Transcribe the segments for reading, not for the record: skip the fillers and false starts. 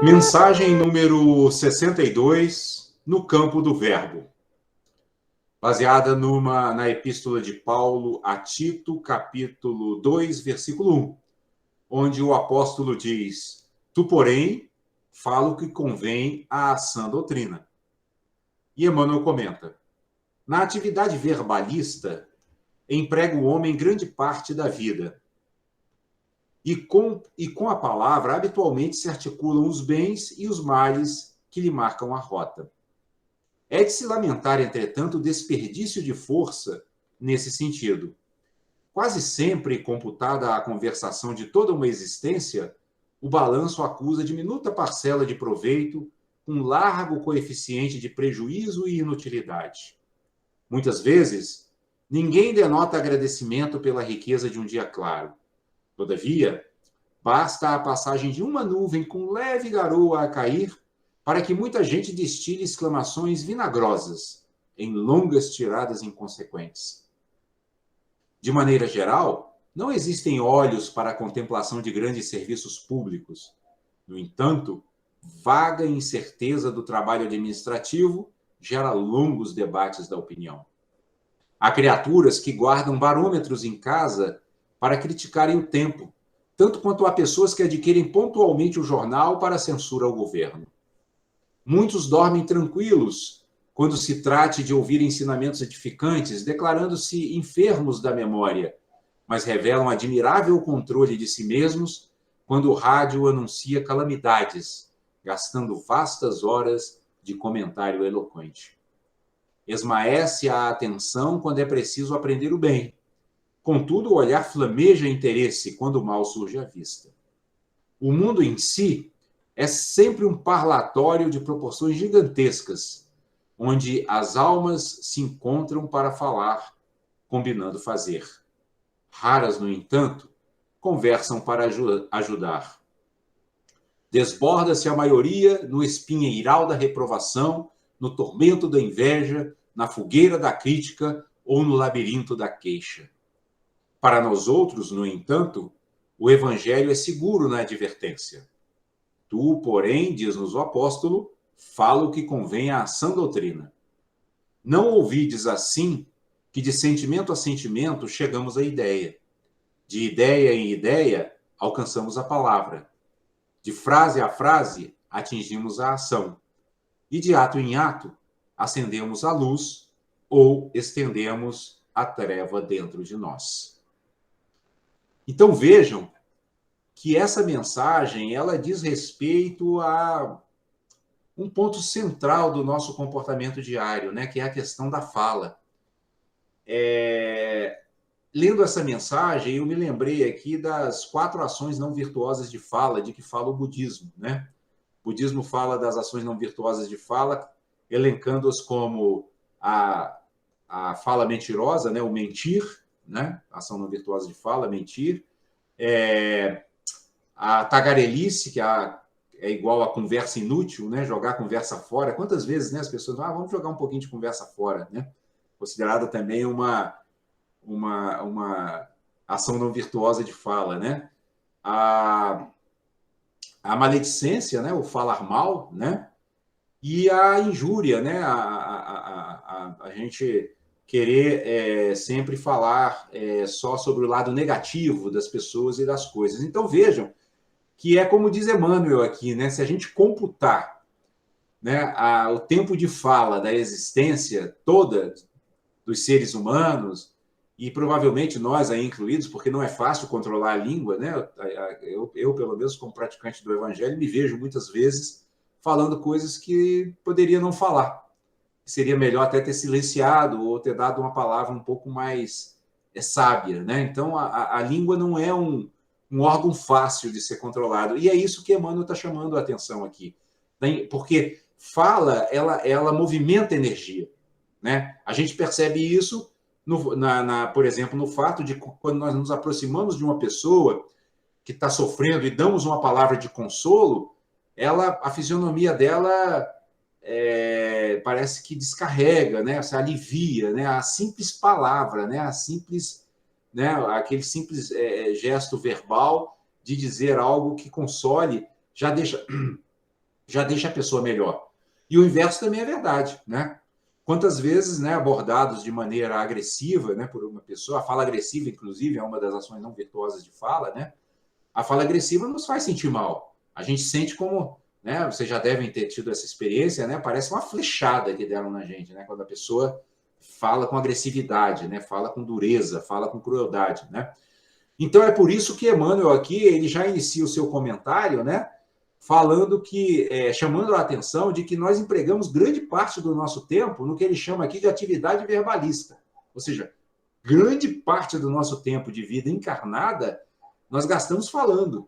Mensagem número 62, no campo do verbo. Baseada na epístola de Paulo a Tito, capítulo 2, versículo 1, onde o apóstolo diz: Tu, porém, fala o que convém à sã doutrina. E Emmanuel comenta: Na atividade verbalista, emprega o homem grande parte da vida. E com a palavra, habitualmente se articulam os bens e os males que lhe marcam a rota. É de se lamentar, entretanto, o desperdício de força nesse sentido. Quase sempre, computada a conversação de toda uma existência, o balanço acusa diminuta parcela de proveito, com largo coeficiente de prejuízo e inutilidade. Muitas vezes, ninguém denota agradecimento pela riqueza de um dia claro. Todavia, basta a passagem de uma nuvem com leve garoa a cair para que muita gente destile exclamações vinagrosas em longas tiradas inconsequentes. De maneira geral, não existem olhos para a contemplação de grandes serviços públicos. No entanto, vaga incerteza do trabalho administrativo gera longos debates da opinião. Há criaturas que guardam barômetros em casa para criticarem o tempo, tanto quanto há pessoas que adquirem pontualmente o jornal para censura ao governo. Muitos dormem tranquilos quando se trate de ouvir ensinamentos edificantes, declarando-se enfermos da memória, mas revelam admirável controle de si mesmos quando o rádio anuncia calamidades, gastando vastas horas de comentário eloquente. Esmaece a atenção quando é preciso aprender o bem. Contudo, o olhar flameja interesse quando o mal surge à vista. O mundo em si é sempre um parlatório de proporções gigantescas, onde as almas se encontram para falar, combinando fazer. Raras, no entanto, conversam para ajudar. Desborda-se a maioria no espinheiral da reprovação, no tormento da inveja, na fogueira da crítica ou no labirinto da queixa. Para nós outros, no entanto, o evangelho é seguro na advertência. Tu, porém, diz-nos o apóstolo, fala o que convém à sã doutrina. Não ouvides assim que de sentimento a sentimento chegamos à ideia. De ideia em ideia alcançamos a palavra. De frase a frase atingimos a ação. E de ato em ato acendemos a luz ou estendemos a treva dentro de nós. Então vejam que essa mensagem ela diz respeito a um ponto central do nosso comportamento diário, né, que é a questão da fala. Lendo essa mensagem, eu me lembrei aqui das 4 ações não virtuosas de fala, de que fala o budismo, né? O budismo fala das ações não virtuosas de fala, elencando-as como a fala mentirosa, né, o mentir, né? A ação não virtuosa de fala, mentir. A tagarelice, que é igual a conversa inútil, né? Jogar a conversa fora. Quantas vezes, né, as pessoas vão, vamos jogar um pouquinho de conversa fora, né? Considerada também uma ação não virtuosa de fala, né? A maledicência, né? O falar mal, né? E a injúria, né? A gente querer sempre falar só sobre o lado negativo das pessoas e das coisas. Então, vejam que é como diz Emmanuel aqui, né? Se a gente computar, né, o tempo de fala da existência toda dos seres humanos, e provavelmente nós aí incluídos, porque não é fácil controlar a língua, né? Eu, pelo menos, como praticante do evangelho, me vejo muitas vezes falando coisas que poderia não falar. Seria melhor até ter silenciado ou ter dado uma palavra um pouco mais sábia, né? Então, a língua não é um órgão fácil de ser controlado. E é isso que Emmanuel está chamando a atenção aqui. Porque fala, ela movimenta energia, né? A gente percebe isso, por exemplo, no fato de quando nós nos aproximamos de uma pessoa que está sofrendo e damos uma palavra de consolo, a fisionomia dela parece que descarrega, né? Se alivia, né? A simples palavra, né? Né? Aquele simples gesto verbal de dizer algo que console, já deixa já deixa a pessoa melhor. E o inverso também é verdade, né? Quantas vezes, né, abordados de maneira agressiva, né, por uma pessoa, a fala agressiva, inclusive, é uma das ações não virtuosas de fala, né? A fala agressiva nos faz sentir mal. A gente sente como, né, vocês já devem ter tido essa experiência, né? Parece uma flechada que deram na gente, né? Quando a pessoa fala com agressividade, né? Fala com dureza, fala com crueldade, né? Então é por isso que Emmanuel aqui, ele já inicia o seu comentário, né? Falando que, chamando a atenção de que nós empregamos grande parte do nosso tempo no que ele chama aqui de atividade verbalista. Ou seja, grande parte do nosso tempo de vida encarnada nós gastamos falando.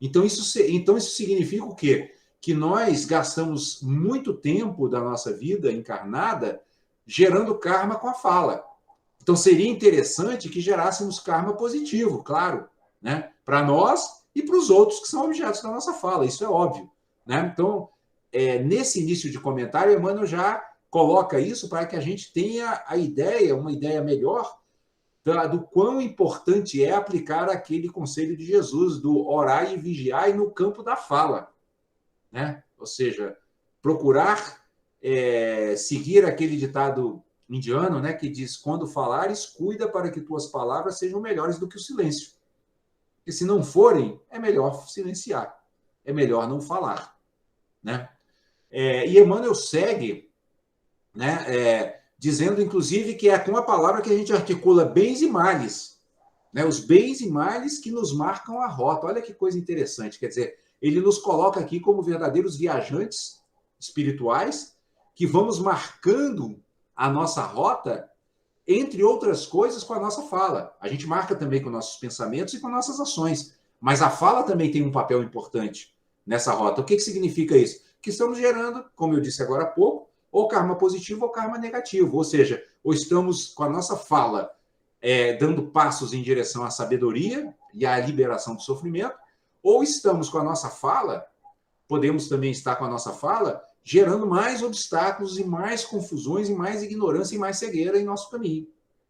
Então isso significa o quê? Que nós gastamos muito tempo da nossa vida encarnada gerando karma com a fala. Então seria interessante que gerássemos karma positivo, claro, né? Para nós e para os outros que são objetos da nossa fala, isso é óbvio, né? Então, nesse início de comentário, Emmanuel já coloca isso para que a gente tenha a ideia, uma ideia melhor do quão importante é aplicar aquele conselho de Jesus, do orai e vigiai no campo da fala, né? Ou seja, procurar seguir aquele ditado indiano, né, que diz: quando falares, cuida para que tuas palavras sejam melhores do que o silêncio. Porque se não forem, é melhor silenciar, é melhor não falar, né? E Emmanuel segue, né, dizendo, inclusive, que é com a palavra que a gente articula bens e males, né? Os bens e males que nos marcam a rota. Olha que coisa interessante, quer dizer, ele nos coloca aqui como verdadeiros viajantes espirituais que vamos marcando a nossa rota, entre outras coisas, com a nossa fala. A gente marca também com nossos pensamentos e com nossas ações, mas a fala também tem um papel importante nessa rota. O que significa isso? Que estamos gerando, como eu disse agora há pouco, ou karma positivo ou karma negativo, ou seja, ou estamos com a nossa fala dando passos em direção à sabedoria e à liberação do sofrimento, ou estamos com a nossa fala, podemos também estar com a nossa fala gerando mais obstáculos e mais confusões e mais ignorância e mais cegueira em nosso caminho,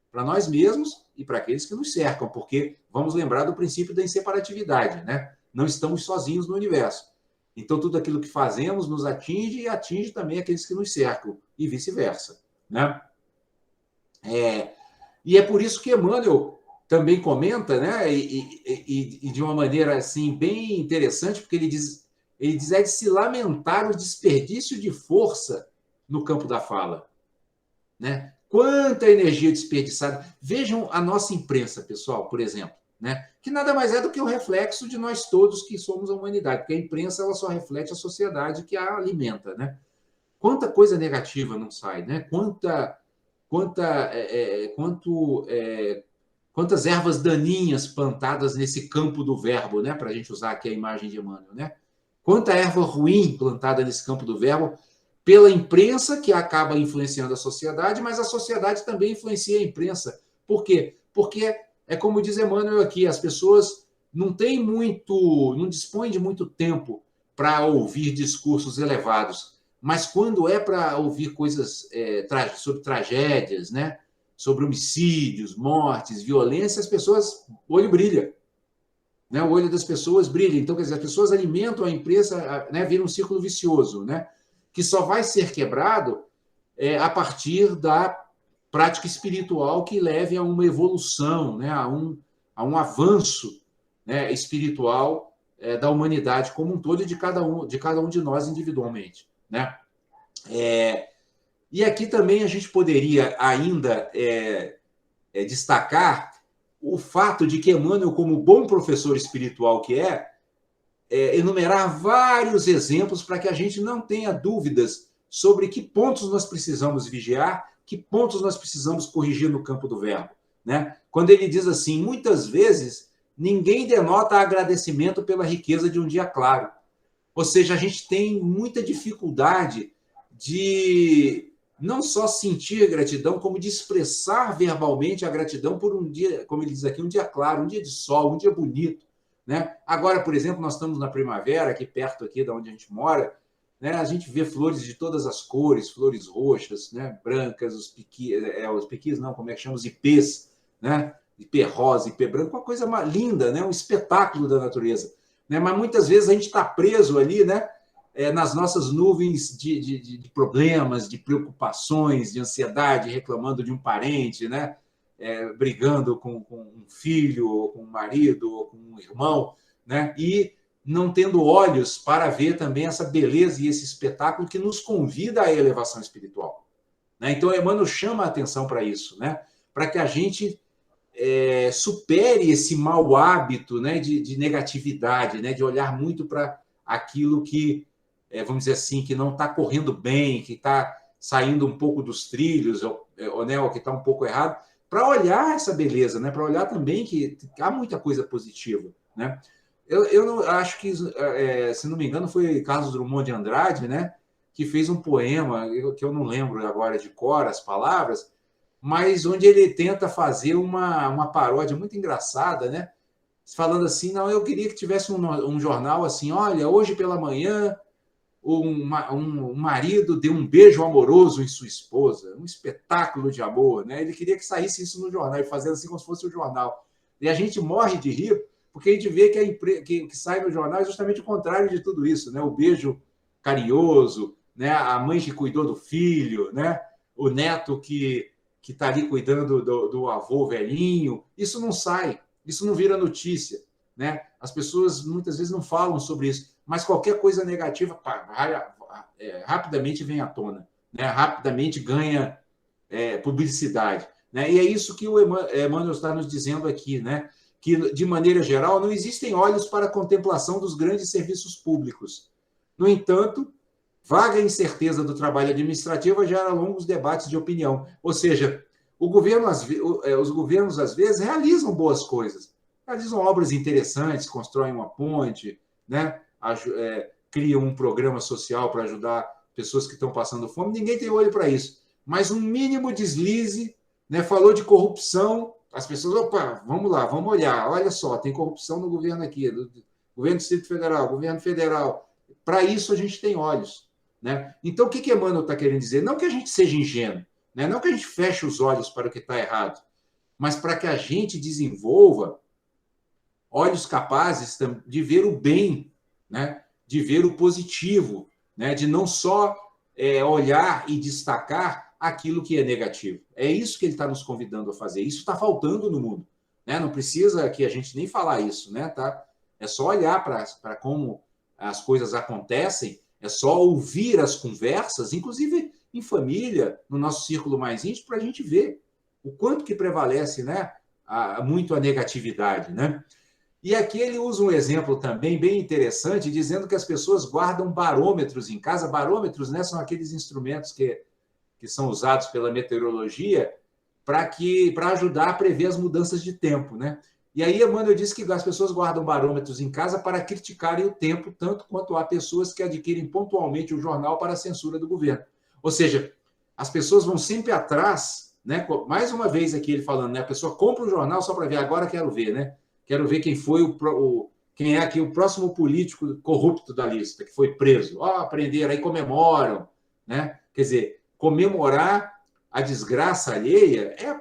para nós mesmos e para aqueles que nos cercam, porque vamos lembrar do princípio da inseparatividade, né? Não estamos sozinhos no universo. Então, tudo aquilo que fazemos nos atinge e atinge também aqueles que nos cercam, e vice-versa, né? E é por isso que Emmanuel também comenta, né? E de uma maneira assim bem interessante, porque ele diz é de se lamentar o desperdício de força no campo da fala, né? Quanta energia desperdiçada. Vejam a nossa imprensa, pessoal, por exemplo, né? Que nada mais é do que o reflexo de nós todos que somos a humanidade, porque a imprensa ela só reflete a sociedade que a alimenta, né? Quanta coisa negativa não sai, né? Quantas ervas daninhas plantadas nesse campo do verbo, né? Para a gente usar aqui a imagem de Emmanuel, né? Quanta erva ruim plantada nesse campo do verbo pela imprensa, que acaba influenciando a sociedade, mas a sociedade também influencia a imprensa. Por quê? Porque, como diz Emmanuel aqui, as pessoas não dispõem de muito tempo para ouvir discursos elevados, mas quando é para ouvir coisas sobre tragédias, né? Sobre homicídios, mortes, violência, as pessoas, o olho brilha. Né? O olho das pessoas brilha. Então, quer dizer, as pessoas alimentam a imprensa, né? Vira um círculo vicioso, né? Que só vai ser quebrado a partir da prática espiritual que leve a uma evolução, né? a um avanço, né? Espiritual da humanidade como um todo e de cada um de nós individualmente, né? E aqui também a gente poderia ainda destacar o fato de que Emmanuel, como bom professor espiritual que enumerar vários exemplos para que a gente não tenha dúvidas sobre que pontos nós precisamos vigiar, que pontos nós precisamos corrigir no campo do verbo, né? Quando ele diz assim, muitas vezes ninguém denota agradecimento pela riqueza de um dia claro. Ou seja, a gente tem muita dificuldade de não só sentir gratidão, como de expressar verbalmente a gratidão por um dia, como ele diz aqui, um dia claro, um dia de sol, um dia bonito, né? Agora, por exemplo, nós estamos na primavera, aqui perto aqui de onde a gente mora, né? A gente vê flores de todas as cores, flores roxas, né? Brancas, os piquis não, como é que chama? Os ipês, né? Ipê rosa, ipê branco, uma coisa linda, né? Um espetáculo da natureza, né? Mas muitas vezes a gente está preso ali, né? nas nossas nuvens de problemas, de preocupações, de ansiedade, reclamando de um parente, né? Brigando com um filho, ou com um marido, ou com um irmão, né? E não tendo olhos para ver também essa beleza e esse espetáculo que nos convida à elevação espiritual. Né? Então, Emmanuel chama a atenção para isso, né? Para que a gente supere esse mau hábito, né, de negatividade, né, de olhar muito para aquilo que, vamos dizer assim, que não está correndo bem, que está saindo um pouco dos trilhos, ou, né, ou que está um pouco errado, para olhar essa beleza, né, para olhar também que há muita coisa positiva. Né? Eu não, acho que, se não me engano, foi Carlos Drummond de Andrade, né, que fez um poema, que eu não lembro agora de cor as palavras, mas onde ele tenta fazer uma paródia muito engraçada, né? Falando assim, não, eu queria que tivesse um jornal assim, olha, hoje pela manhã um marido deu um beijo amoroso em sua esposa, um espetáculo de amor, né? Ele queria que saísse isso no jornal, e fazendo assim como se fosse o jornal. E a gente morre de rir, porque a gente vê que sai no jornal é justamente o contrário de tudo isso, né? O beijo carinhoso, né? A mãe que cuidou do filho, né? O neto que está ali cuidando do avô velhinho, isso não sai, isso não vira notícia. Né? As pessoas muitas vezes não falam sobre isso, mas qualquer coisa negativa rapidamente vem à tona, né? Rapidamente ganha publicidade. Né? E é isso que o Emmanuel está nos dizendo aqui, né? Que, de maneira geral, não existem olhos para a contemplação dos grandes serviços públicos. No entanto, vaga incerteza do trabalho administrativo gera longos debates de opinião. Ou seja, os governos, às vezes, realizam boas coisas. Realizam obras interessantes, constroem uma ponte, né? Criam um programa social para ajudar pessoas que estão passando fome. Ninguém tem olho para isso. Mas um mínimo deslize, né? Falou de corrupção, as pessoas, opa, vamos lá, vamos olhar. Olha só, tem corrupção no governo aqui, do governo do Distrito Federal, governo federal. Para isso a gente tem olhos. Né? Então, o que Emmanuel está querendo dizer? Não que a gente seja ingênuo, né? Não que a gente feche os olhos para o que está errado, mas para que a gente desenvolva olhos capazes de ver o bem, né? De ver o positivo, né? De não só olhar e destacar aquilo que é negativo. É isso que ele está nos convidando a fazer. Isso está faltando no mundo. Né? Não precisa que a gente nem falar isso. Né? Tá? É só olhar para como as coisas acontecem. É só ouvir as conversas, inclusive em família, no nosso círculo mais íntimo, para a gente ver o quanto que prevalece, né, muito a negatividade. Né? E aqui ele usa um exemplo também bem interessante, dizendo que as pessoas guardam barômetros em casa. Barômetros, né, são aqueles instrumentos que são usados pela meteorologia para ajudar a prever as mudanças de tempo. Né? E aí Emmanuel disse que as pessoas guardam barômetros em casa para criticarem o tempo, tanto quanto há pessoas que adquirem pontualmente o jornal para a censura do governo. Ou seja, as pessoas vão sempre atrás, né? Mais uma vez aqui ele falando, né? A pessoa compra o jornal só para ver, agora quero ver, né? Quero ver quem foi quem é aqui o próximo político corrupto da lista, que foi preso. Aprenderam, aí comemoram, né? Quer dizer, comemorar a desgraça alheia é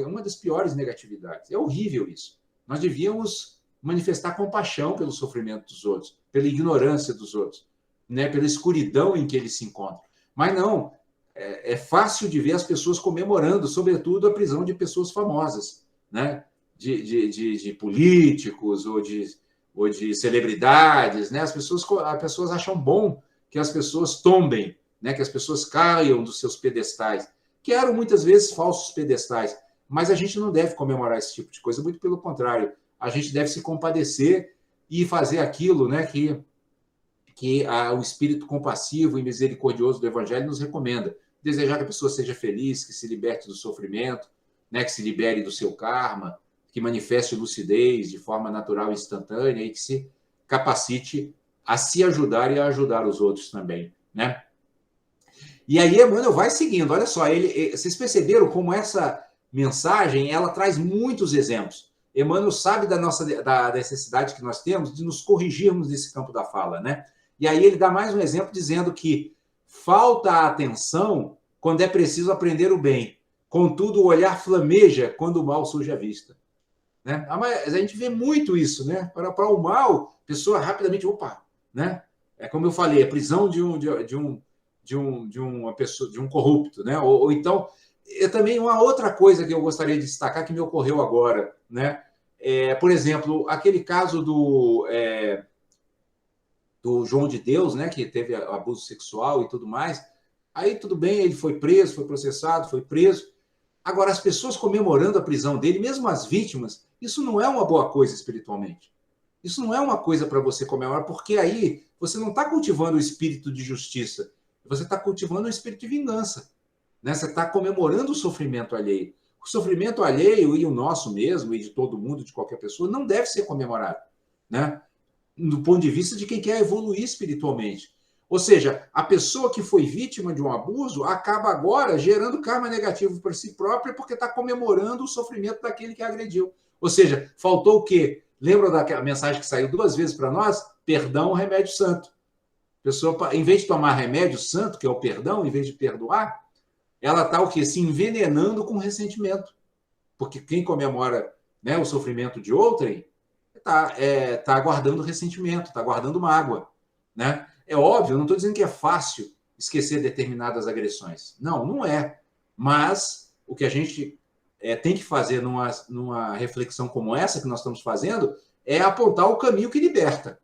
uma das piores negatividades. É horrível isso. Nós devíamos manifestar compaixão pelo sofrimento dos outros, pela ignorância dos outros, né? Pela escuridão em que eles se encontram. Mas não, é fácil de ver as pessoas comemorando, sobretudo a prisão de pessoas famosas, né? De políticos ou de celebridades. Né? As pessoas acham bom que as pessoas tombem, né? Que as pessoas caiam dos seus pedestais, que eram muitas vezes falsos pedestais. Mas a gente não deve comemorar esse tipo de coisa, muito pelo contrário. A gente deve se compadecer e fazer aquilo, né, que o espírito compassivo e misericordioso do Evangelho nos recomenda. Desejar que a pessoa seja feliz, que se liberte do sofrimento, né, que se libere do seu karma, que manifeste lucidez de forma natural e instantânea e que se capacite a se ajudar e a ajudar os outros também. Né? E aí Emmanuel vai seguindo. Olha só, vocês perceberam como essa mensagem ela traz muitos exemplos. Emmanuel sabe da necessidade que nós temos de nos corrigirmos nesse campo da fala, né? E aí ele dá mais um exemplo dizendo que falta a atenção quando é preciso aprender o bem. Contudo, o olhar flameja quando o mal surge à vista. Né? A gente vê muito isso, né? Para o mal, a pessoa rapidamente, opa, né? É como eu falei, a prisão de uma pessoa, de um corrupto, né? Ou então, também uma outra coisa que eu gostaria de destacar que me ocorreu agora, né? Por exemplo, aquele caso do João de Deus, né? Que teve abuso sexual e tudo mais. Aí tudo bem, ele foi preso, foi processado, foi preso. Agora, as pessoas comemorando a prisão dele, mesmo as vítimas, isso não é uma boa coisa espiritualmente. Isso não é uma coisa para você comemorar, porque aí você não está cultivando o espírito de justiça, você está cultivando o espírito de vingança. Né? Você está comemorando o sofrimento alheio. O sofrimento alheio, e o nosso mesmo, e de todo mundo, de qualquer pessoa, não deve ser comemorado. Né? Do ponto de vista de quem quer evoluir espiritualmente. Ou seja, a pessoa que foi vítima de um abuso acaba agora gerando karma negativo para si própria porque está comemorando o sofrimento daquele que agrediu. Ou seja, faltou o quê? Lembra da mensagem que saiu 2 vezes para nós? Perdão, remédio santo. A pessoa, em vez de tomar remédio santo, que é o perdão, em vez de perdoar, ela está o quê? Se envenenando com ressentimento. Porque quem comemora, né, o sofrimento de outrem tá guardando ressentimento, está guardando mágoa. Né? É óbvio, eu não estou dizendo que é fácil esquecer determinadas agressões. Não, não é. Mas o que a gente tem que fazer numa reflexão como essa que nós estamos fazendo é apontar o caminho que liberta,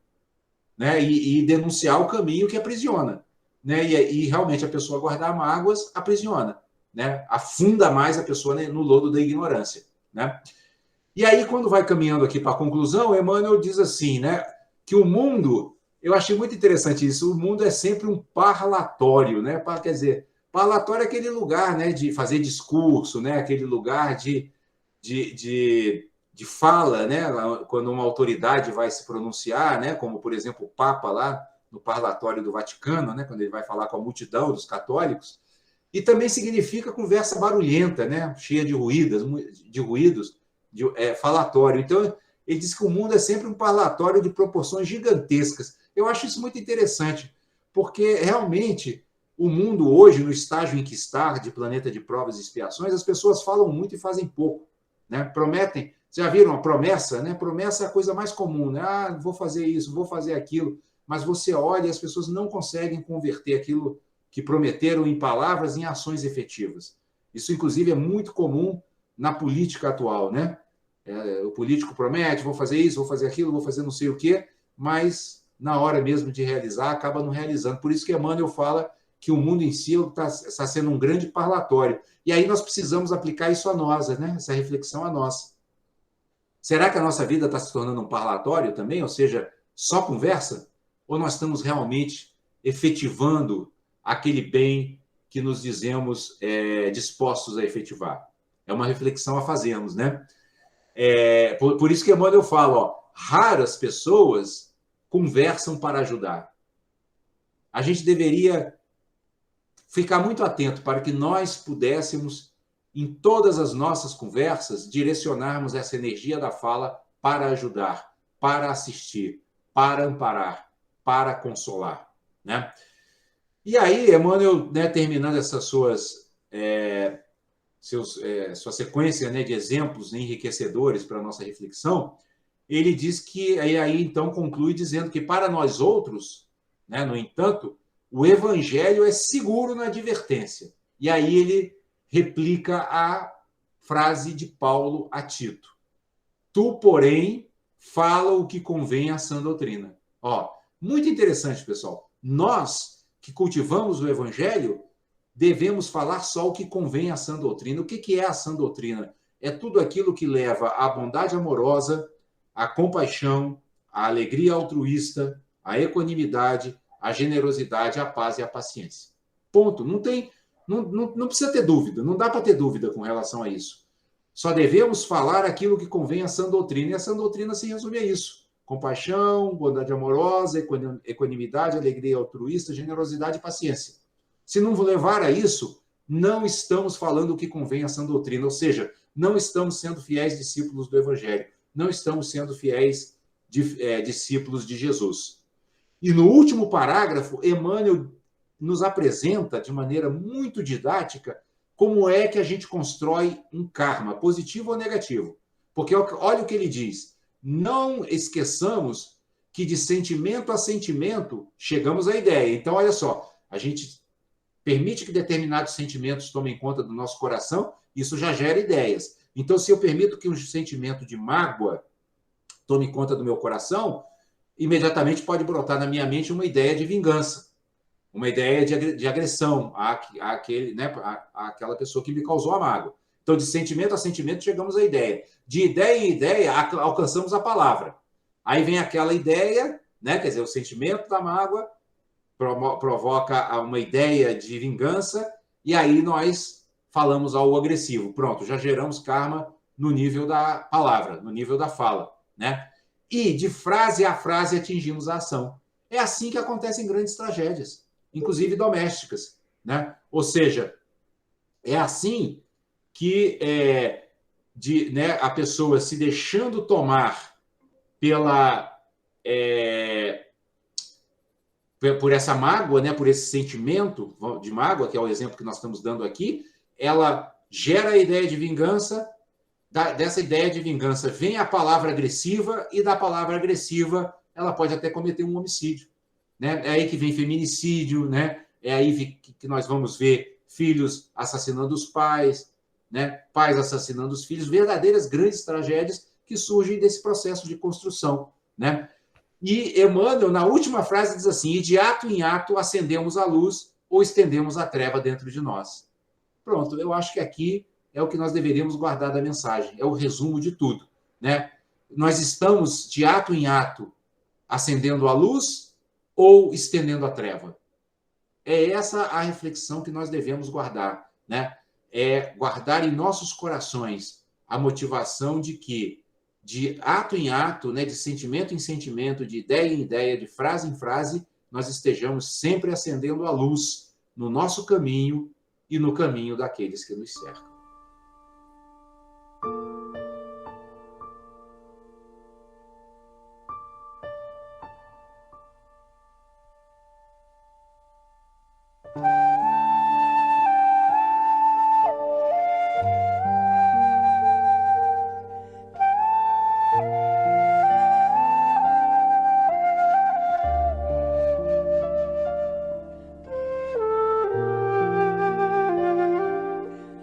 né? E denunciar o caminho que aprisiona. Né? E realmente a pessoa guardar mágoas aprisiona. Né? Afunda mais a pessoa no lodo da ignorância. Né? E aí, quando vai caminhando aqui para a conclusão, Emmanuel diz assim, né, que o mundo, eu achei muito interessante isso, o mundo é sempre um parlatório, né? Quer dizer, parlatório é aquele lugar, né, de fazer discurso, né, aquele lugar de fala, né, quando uma autoridade vai se pronunciar, né, como, por exemplo, o Papa lá no parlatório do Vaticano, né, quando ele vai falar com a multidão dos católicos, e também significa conversa barulhenta, né, cheia de ruídos, falatório. Então, ele diz que o mundo é sempre um parlatório de proporções gigantescas. Eu acho isso muito interessante, porque realmente o mundo hoje, no estágio em que está, de planeta de provas e expiações, as pessoas falam muito e fazem pouco. Né? Prometem. Já viram a promessa? Né? Promessa é a coisa mais comum. Né? Ah, vou fazer isso, vou fazer aquilo. Mas você olha e as pessoas não conseguem converter aquilo que prometeram em palavras em ações efetivas. Isso, inclusive, é muito comum na política atual, né? O político promete, vou fazer isso, vou fazer aquilo, vou fazer não sei o quê, mas na hora mesmo de realizar, acaba não realizando. Por isso que Emmanuel fala que o mundo em si está sendo um grande parlatório. E aí nós precisamos aplicar isso a nós, né? Essa reflexão a nós. Será que a nossa vida está se tornando um parlatório também? Ou seja, só conversa? Ou nós estamos realmente efetivando aquele bem que nos dizemos dispostos a efetivar? É uma reflexão a fazermos, né? Por isso que Emmanuel fala, ó, raras pessoas conversam para ajudar. A gente deveria ficar muito atento para que nós pudéssemos, em todas as nossas conversas, direcionarmos essa energia da fala para ajudar, para assistir, para amparar, para consolar. Né? E aí, Emmanuel, né, terminando essas sua sequência, né, de exemplos enriquecedores para a nossa reflexão, ele diz que, aí então conclui dizendo que para nós outros, né, no entanto, o evangelho é seguro na advertência. E aí ele replica a frase de Paulo a Tito. Tu, porém, fala o que convém à sã doutrina. Ó, muito interessante, pessoal. Nós que cultivamos o evangelho devemos falar só o que convém à sã doutrina. O que é a sã doutrina? É tudo aquilo que leva à bondade amorosa, à compaixão, à alegria altruísta, à equanimidade, à generosidade, à paz e à paciência. Ponto. Não precisa ter dúvida, não dá para ter dúvida com relação a isso. Só devemos falar aquilo que convém à sã doutrina, e a sã doutrina se resume a isso. Compaixão, bondade amorosa, equanimidade, alegria altruísta, generosidade e paciência. Se não levar a isso, não estamos falando o que convém à sã doutrina, ou seja, não estamos sendo fiéis discípulos do Evangelho, não estamos sendo fiéis discípulos de Jesus. E no último parágrafo, Emmanuel nos apresenta de maneira muito didática como é que a gente constrói um karma, positivo ou negativo. Porque olha o que ele diz, não esqueçamos que de sentimento a sentimento chegamos à ideia. Então, olha só, a gente permite que determinados sentimentos tomem conta do nosso coração, isso já gera ideias. Então, se eu permito que um sentimento de mágoa tome conta do meu coração, imediatamente pode brotar na minha mente uma ideia de vingança, uma ideia de agressão àquela pessoa que me causou a mágoa. Então, de sentimento a sentimento, chegamos à ideia. De ideia em ideia, alcançamos a palavra. Aí vem aquela ideia, né? Quer dizer, o sentimento da mágoa provoca uma ideia de vingança, e aí nós falamos algo agressivo. Pronto, já geramos karma no nível da palavra, no nível da fala, né? E de frase a frase atingimos a ação. É assim que acontecem grandes tragédias, inclusive domésticas, né? Ou seja, é assim que a pessoa se deixando tomar por essa mágoa, né, por esse sentimento de mágoa, que é o exemplo que nós estamos dando aqui, ela gera a ideia de vingança, dessa ideia de vingança vem a palavra agressiva, e da palavra agressiva ela pode até cometer um homicídio, né? É aí que vem feminicídio, né? É aí que nós vamos ver filhos assassinando os pais, né? Pais assassinando os filhos, verdadeiras grandes tragédias que surgem desse processo de construção, né? E Emmanuel, na última frase, diz assim: e de ato em ato acendemos a luz ou estendemos a treva dentro de nós. Pronto, eu acho que aqui é o que nós deveríamos guardar da mensagem, é o resumo de tudo, né? Nós estamos de ato em ato acendendo a luz ou estendendo a treva? É essa a reflexão que nós devemos guardar, né? É guardar em nossos corações a motivação de que, de ato em ato, né, de sentimento em sentimento, de ideia em ideia, de frase em frase, nós estejamos sempre acendendo a luz no nosso caminho e no caminho daqueles que nos cercam.